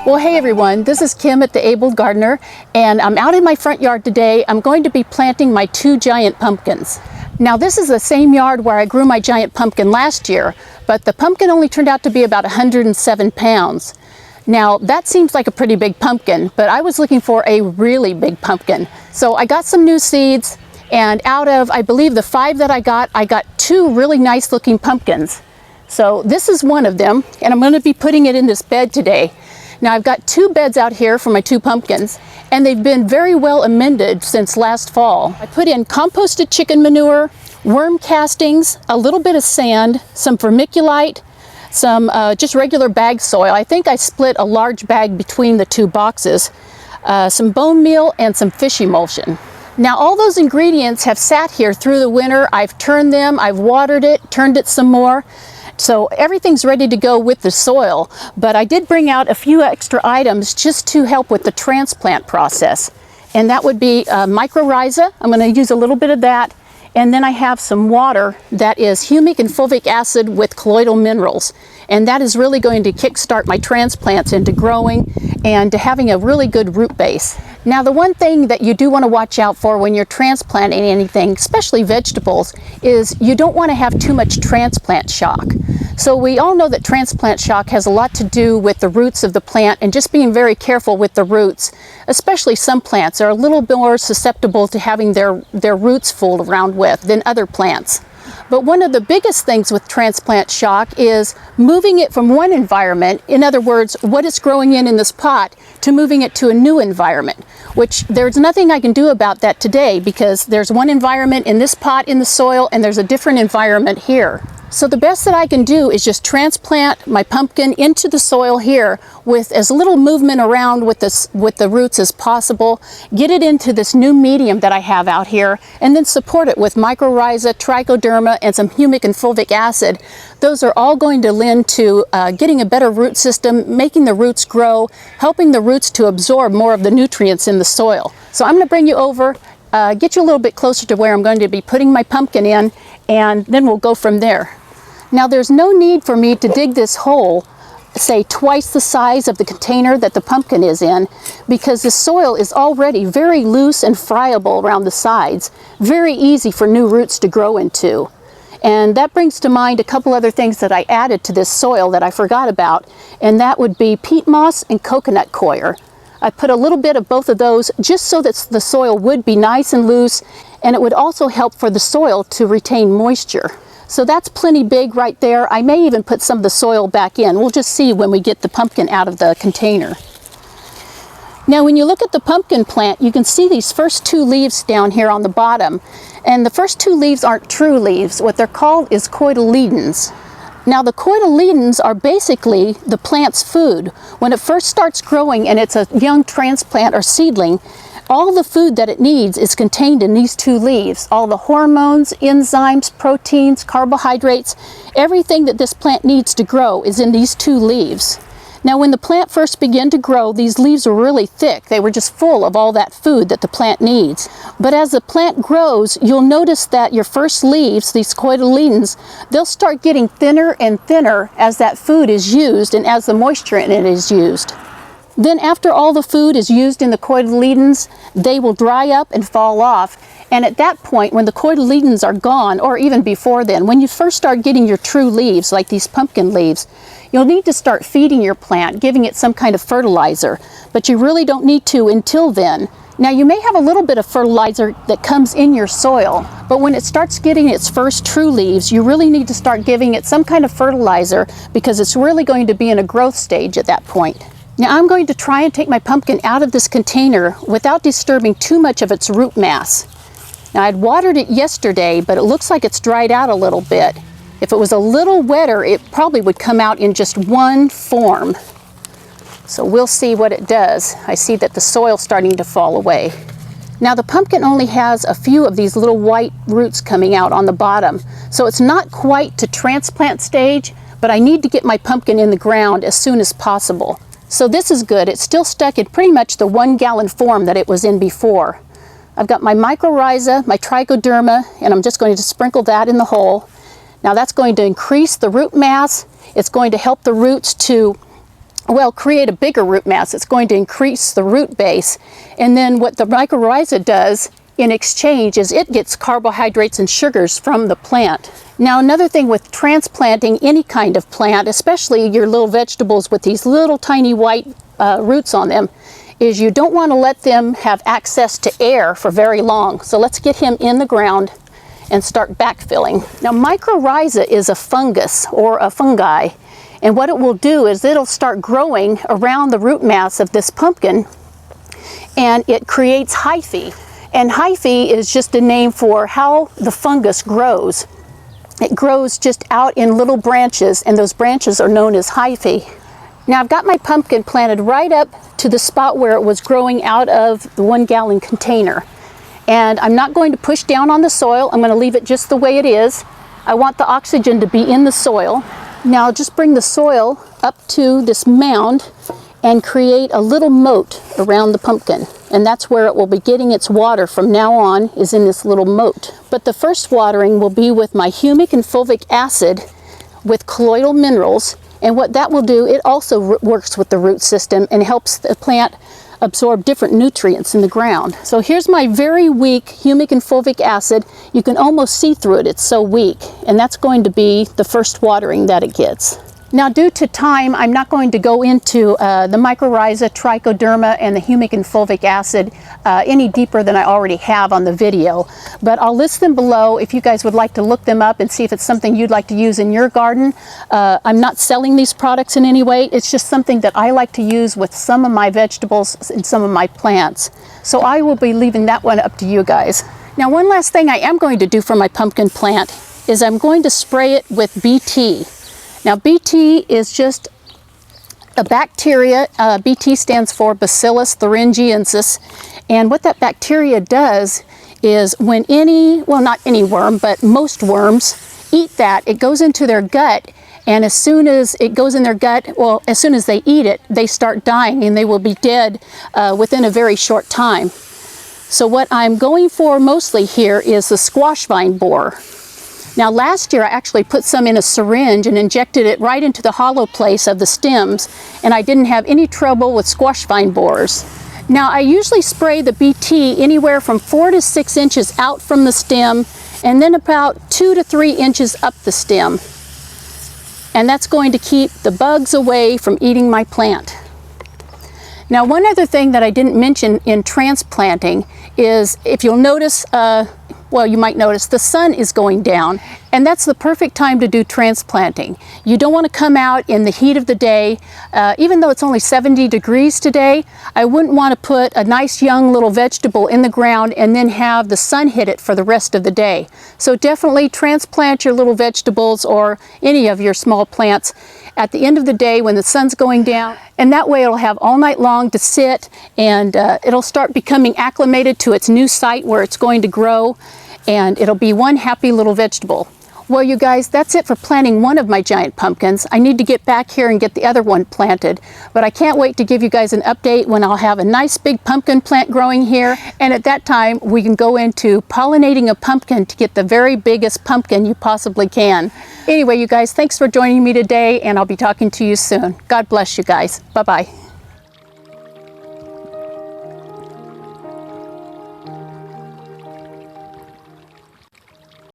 Well, hey everyone, this is Kim at The Abled Gardener, and I'm out in my front yard today. I'm going to be planting my 2 giant pumpkins. Now this is the same yard where I grew my giant pumpkin last year, but the pumpkin only turned out to be about 107 pounds. Now that seems like a pretty big pumpkin, but I was looking for a really big pumpkin. So I got some new seeds, and out of, I believe, the 5 that I got 2 really nice looking pumpkins. So this is one of them, and I'm going to be putting it in this bed today. Now I've got 2 beds out here for my 2 pumpkins, and they've been very well amended since last fall. I put in composted chicken manure, worm castings, a little bit of sand, some vermiculite, some just regular bag soil. I think I split a large bag between the 2 boxes, some bone meal, and some fish emulsion. Now all those ingredients have sat here through the winter. I've turned them, I've watered it, turned it some more. So everything's ready to go with the soil, but I did bring out a few extra items just to help with the transplant process. And that would be Mycorrhizae. I'm going to use a little bit of that. And then I have some water that is humic and fulvic acid with colloidal minerals. And that is really going to kickstart my transplants into growing and to having a really good root base. Now the one thing that you do want to watch out for when you're transplanting anything, especially vegetables, is you don't want to have too much transplant shock. So we all know that transplant shock has a lot to do with the roots of the plant and just being very careful with the roots. Especially some plants are a little bit more susceptible to having their roots fooled around with than other plants. But one of the biggest things with transplant shock is moving it from one environment, in other words, what it's growing in this pot, to moving it to a new environment, which there's nothing I can do about that today because there's one environment in this pot in the soil and there's a different environment here. So the best that I can do is just transplant my pumpkin into the soil here with as little movement around with the roots as possible, get it into this new medium that I have out here, and then support it with Mycorrhizae, Trichoderma, and some humic and fulvic acid. Those are all going to lend to getting a better root system, making the roots grow, helping the roots to absorb more of the nutrients in the soil. So I'm going to bring you over, get you a little bit closer to where I'm going to be putting my pumpkin in, and then we'll go from there. Now there's no need for me to dig this hole, say twice the size of the container that the pumpkin is in, because the soil is already very loose and friable around the sides, very easy for new roots to grow into. And that brings to mind a couple other things that I added to this soil that I forgot about, and that would be peat moss and coconut coir. I put a little bit of both of those just so that the soil would be nice and loose, and it would also help for the soil to retain moisture. So that's plenty big right there. I may even put some of the soil back in. We'll just see when we get the pumpkin out of the container. Now when you look at the pumpkin plant, you can see these first 2 leaves down here on the bottom. And the first 2 leaves aren't true leaves. What they're called is cotyledons. Now the cotyledons are basically the plant's food. When it first starts growing and it's a young transplant or seedling, all the food that it needs is contained in these 2 leaves. All the hormones, enzymes, proteins, carbohydrates, everything that this plant needs to grow is in these 2 leaves. Now when the plant first began to grow, these leaves were really thick. They were just full of all that food that the plant needs. But as the plant grows, you'll notice that your first leaves, these cotyledons, they'll start getting thinner and thinner as that food is used and as the moisture in it is used. Then after all the food is used in the cotyledons, they will dry up and fall off. And at that point, when the cotyledons are gone, or even before then, when you first start getting your true leaves, like these pumpkin leaves, you'll need to start feeding your plant, giving it some kind of fertilizer. But you really don't need to until then. Now you may have a little bit of fertilizer that comes in your soil, but when it starts getting its first true leaves, you really need to start giving it some kind of fertilizer because it's really going to be in a growth stage at that point. Now I'm going to try and take my pumpkin out of this container without disturbing too much of its root mass. Now I'd watered it yesterday, but it looks like it's dried out a little bit. If it was a little wetter, it probably would come out in just one form. So we'll see what it does. I see that the soil's starting to fall away. Now the pumpkin only has a few of these little white roots coming out on the bottom, so it's not quite to transplant stage, but I need to get my pumpkin in the ground as soon as possible. So this is good. It's still stuck in pretty much the 1-gallon form that it was in before. I've got my Mycorrhizae, my Trichoderma, and I'm just going to sprinkle that in the hole. Now that's going to increase the root mass. It's going to help the roots to well, create a bigger root mass. It's going to increase the root base. And then what the mycorrhiza does in exchange is it gets carbohydrates and sugars from the plant. Now, another thing with transplanting any kind of plant, especially your little vegetables with these little tiny white roots on them, is you don't want to let them have access to air for very long. So let's get him in the ground and start backfilling. Now, mycorrhiza is a fungus or a fungi, and what it will do is it'll start growing around the root mass of this pumpkin, and it creates hyphae. And hyphae is just a name for how the fungus grows. It grows just out in little branches, and those branches are known as hyphae. Now, I've got my pumpkin planted right up to the spot where it was growing out of the 1-gallon container. And I'm not going to push down on the soil. I'm going to leave it just the way it is. I want the oxygen to be in the soil. Now I'll just bring the soil up to this mound and create a little moat around the pumpkin. And that's where it will be getting its water from now on, is in this little moat. But the first watering will be with my humic and fulvic acid with colloidal minerals. And what that will do, it also works with the root system and helps the plant absorb different nutrients in the ground. So here's my very weak humic and fulvic acid. You can almost see through it, it's so weak. And that's going to be the first watering that it gets. Now, due to time, I'm not going to go into the Mycorrhizae, Trichoderma, and the humic and fulvic acid any deeper than I already have on the video. But I'll list them below if you guys would like to look them up and see if it's something you'd like to use in your garden. I'm not selling these products in any way. It's just something that I like to use with some of my vegetables and some of my plants. So I will be leaving that one up to you guys. Now, one last thing I am going to do for my pumpkin plant is I'm going to spray it with BT. Now, BT is just a bacteria. BT stands for Bacillus thuringiensis. And what that bacteria does is when not any worm, but most worms eat that, it goes into their gut. And as soon as it goes in their gut, well, as soon as they eat it, they start dying and they will be dead within a very short time. So what I'm going for mostly here is the squash vine borer. Now, last year I actually put some in a syringe and injected it right into the hollow place of the stems, and I didn't have any trouble with squash vine borers. Now, I usually spray the BT anywhere from 4 to 6 inches out from the stem, and then about 2 to 3 inches up the stem. And that's going to keep the bugs away from eating my plant. Now, one other thing that I didn't mention in transplanting is, if you'll notice, well, you might notice the sun is going down, and that's the perfect time to do transplanting. You don't want to come out in the heat of the day. Even though it's only 70 degrees today, I wouldn't want to put a nice young little vegetable in the ground and then have the sun hit it for the rest of the day. So definitely transplant your little vegetables or any of your small plants at the end of the day when the sun's going down, and that way it'll have all night long to sit, and it'll start becoming acclimated to its new site where it's going to grow, and it'll be one happy little vegetable. Well, you guys, that's it for planting one of my giant pumpkins. I need to get back here and get the other one planted, but I can't wait to give you guys an update when I'll have a nice big pumpkin plant growing here, and at that time we can go into pollinating a pumpkin to get the very biggest pumpkin you possibly can. Anyway, you guys, thanks for joining me today, and I'll be talking to you soon. God bless you guys. Bye-bye.